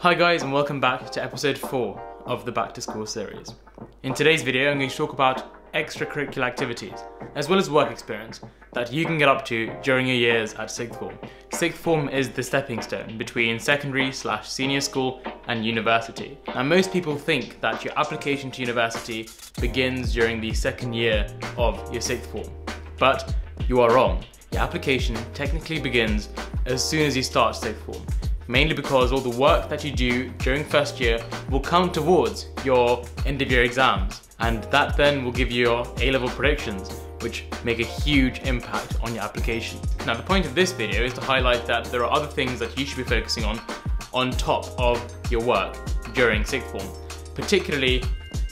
Hi guys, and welcome back to episode 4 of the Back to School series. In today's video I'm going to talk about extracurricular activities as well as work experience that you can get up to during your years at sixth form. Sixth form is the stepping stone between secondary/senior school and university. Now most people think that your application to university begins during the second year of your sixth form, but you are wrong. Your application technically begins as soon as you start sixth form, mainly because all the work that you do during first year will count towards your end of year exams, and that then will give you your A-level predictions, which make a huge impact on your application. Now the point of this video is to highlight that there are other things that you should be focusing on top of your work during sixth form, particularly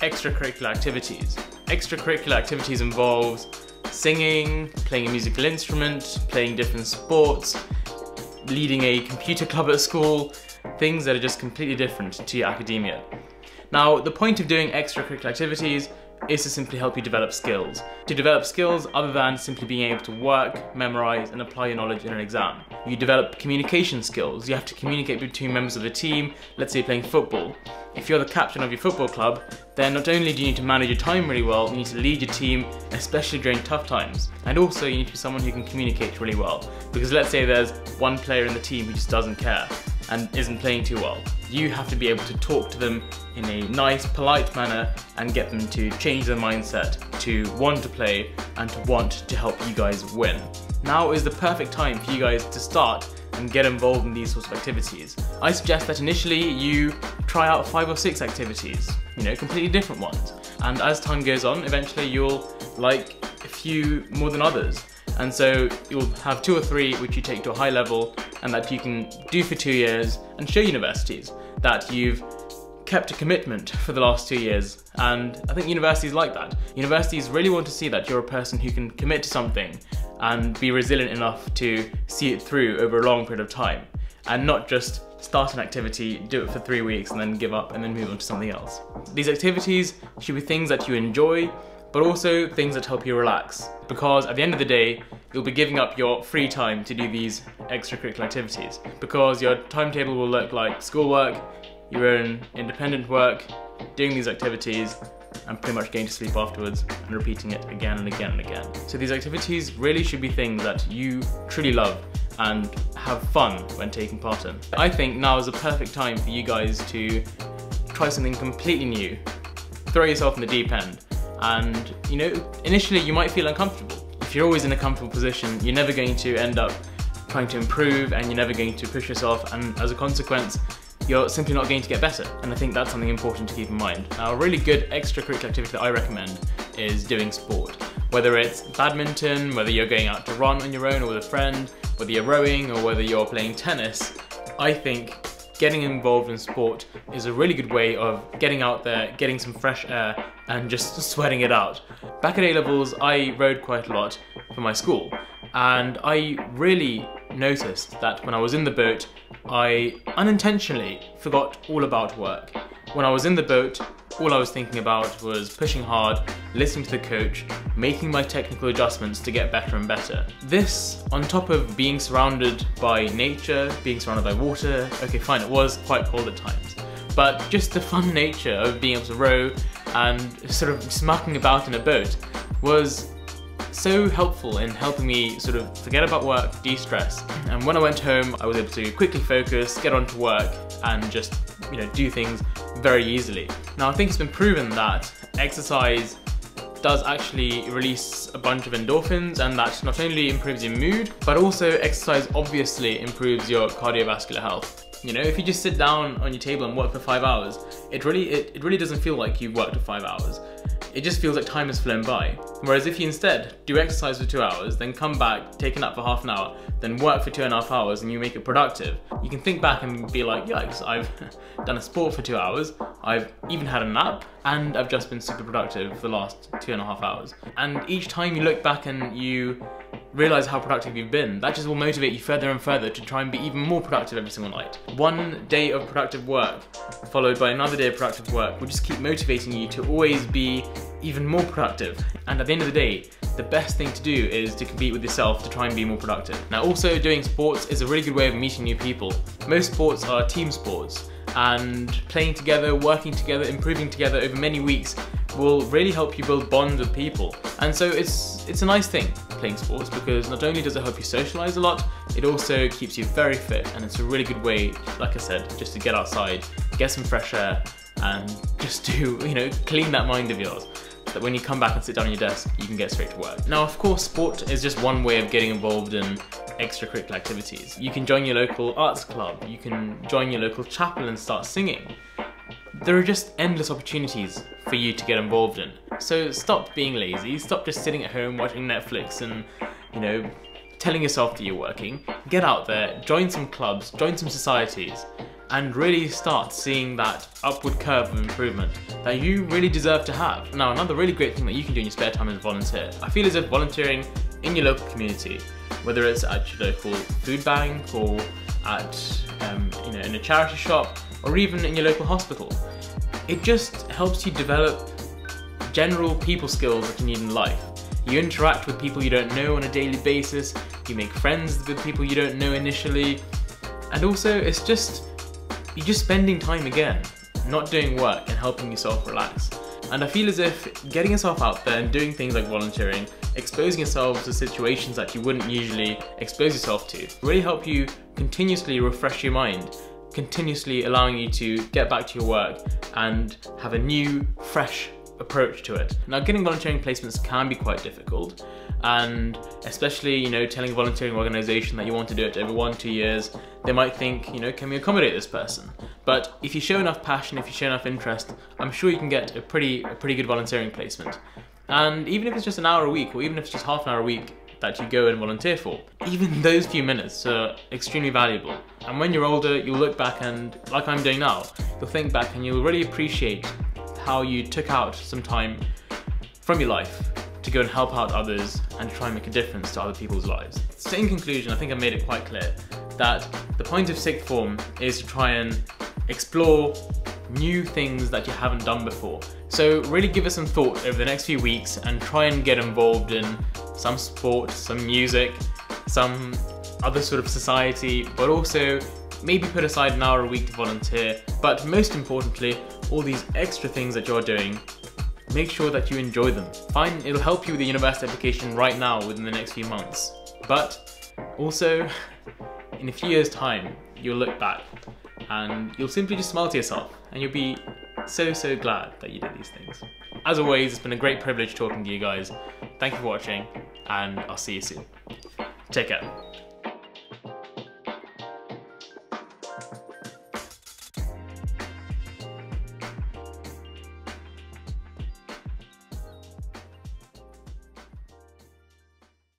extracurricular activities. Extracurricular activities involves singing, playing a musical instrument, playing different sports, leading a computer club at school, things that are just completely different to your academia. Now, the point of doing extracurricular activities is to simply help you develop skills. To develop skills other than simply being able to work, memorize, and apply your knowledge in an exam. You develop communication skills. You have to communicate between members of the team, let's say playing football. If you're the captain of your football club, then not only do you need to manage your time really well, you need to lead your team, especially during tough times. And also you need to be someone who can communicate really well. Because let's say there's one player in the team who just doesn't care and isn't playing too well. You have to be able to talk to them in a nice, polite manner and get them to change their mindset to want to play and to want to help you guys win. Now is the perfect time for you guys to start and get involved in these sorts of activities. I suggest that initially you try out 5 or 6 activities, completely different ones. And as time goes on, eventually you'll like a few more than others. And so you'll have 2 or 3 which you take to a high level and that you can do for 2 years and show universities that you've kept a commitment for the last 2 years. And I think universities like that. Universities really want to see that you're a person who can commit to something and be resilient enough to see it through over a long period of time, and not just start an activity, do it for 3 weeks and then give up and then move on to something else. These activities should be things that you enjoy, but also things that help you relax, because at the end of the day you'll be giving up your free time to do these extracurricular activities, because your timetable will look like schoolwork, your own independent work, doing these activities, and pretty much going to sleep afterwards and repeating it again and again and again. So these activities really should be things that you truly love and have fun when taking part in. I think now is the perfect time for you guys to try something completely new, throw yourself in the deep end, and initially you might feel uncomfortable. If you're always in a comfortable position, you're never going to end up trying to improve and you're never going to push yourself, and as a consequence you're simply not going to get better. And I think that's something important to keep in mind. Now, a really good extracurricular activity that I recommend is doing sport. Whether it's badminton, whether you're going out to run on your own or with a friend, whether you're rowing or whether you're playing tennis, I think getting involved in sport is a really good way of getting out there, getting some fresh air and just sweating it out. Back at A-levels, I rowed quite a lot for my school, and I really noticed that when I was in the boat, I unintentionally forgot all about work. When I was in the boat, all I was thinking about was pushing hard, listening to the coach, making my technical adjustments to get better and better. This, on top of being surrounded by nature, being surrounded by water, okay fine, it was quite cold at times, but just the fun nature of being able to row and sort of smacking about in a boat was so helpful in helping me sort of forget about work, de-stress. And when I went home, I was able to quickly focus, get on to work, and just do things very easily. Now I think it's been proven that exercise does actually release a bunch of endorphins, and that not only improves your mood, but also exercise obviously improves your cardiovascular health. If you just sit down on your table and work for 5 hours, it really doesn't feel like you've worked for 5 hours. It just feels like time has flown by. Whereas if you instead do exercise for 2 hours, then come back, take a nap for half an hour, then work for 2.5 hours and you make it productive, you can think back and be like, yikes, I've done a sport for 2 hours, I've even had a nap, and I've just been super productive for the last 2.5 hours. And each time you look back and you realize how productive you've been, that just will motivate you further and further to try and be even more productive every single night. One day of productive work followed by another day of productive work will just keep motivating you to always be even more productive. And at the end of the day, the best thing to do is to compete with yourself to try and be more productive. Now also, doing sports is a really good way of meeting new people. Most sports are team sports, and playing together, working together, improving together over many weeks will really help you build bonds with people. And so it's a nice thing, playing sports, because not only does it help you socialize a lot, it also keeps you very fit, and it's a really good way, like I said, just to get outside, get some fresh air, and just to, clean that mind of yours, so that when you come back and sit down on your desk, you can get straight to work. Now, of course, sport is just one way of getting involved in extracurricular activities. You can join your local arts club, you can join your local chapel and start singing. There are just endless opportunities for you to get involved in. So stop being lazy, stop just sitting at home watching Netflix and, telling yourself that you're working. Get out there, join some clubs, join some societies, and really start seeing that upward curve of improvement that you really deserve to have. Now, another really great thing that you can do in your spare time is volunteer. I feel as if volunteering in your local community, whether it's at your local food bank or at, in a charity shop, or even in your local hospital, it just helps you develop general people skills that you need in life. You interact with people you don't know on a daily basis, you make friends with people you don't know initially, and also you're just spending time again, not doing work and helping yourself relax. And I feel as if getting yourself out there and doing things like volunteering, exposing yourself to situations that you wouldn't usually expose yourself to, really help you continuously refresh your mind, continuously allowing you to get back to your work and have a new, fresh approach to it. Now, getting volunteering placements can be quite difficult, and especially, telling a volunteering organisation that you want to do it every 1-2 years, they might think, can we accommodate this person? But if you show enough passion, if you show enough interest, I'm sure you can get a pretty good volunteering placement. And even if it's just an hour a week, or even if it's just half an hour a week that you go and volunteer for, even those few minutes are extremely valuable. And when you're older, you'll look back and, like I'm doing now, you'll think back and you'll really appreciate how you took out some time from your life to go and help out others and try and make a difference to other people's lives. So in conclusion, I think I've made it quite clear that the point of sixth form is to try and explore new things that you haven't done before. So really give it some thought over the next few weeks and try and get involved in some sport, some music, some other sort of society, but also maybe put aside an hour a week to volunteer. But most importantly, all these extra things that you're doing, make sure that you enjoy them. It'll help you with the university application right now within the next few months. But also, in a few years' time, you'll look back and you'll simply just smile to yourself and you'll be so glad that you did these things. As always, it's been a great privilege talking to you guys. Thank you for watching, and I'll see you soon. Take care.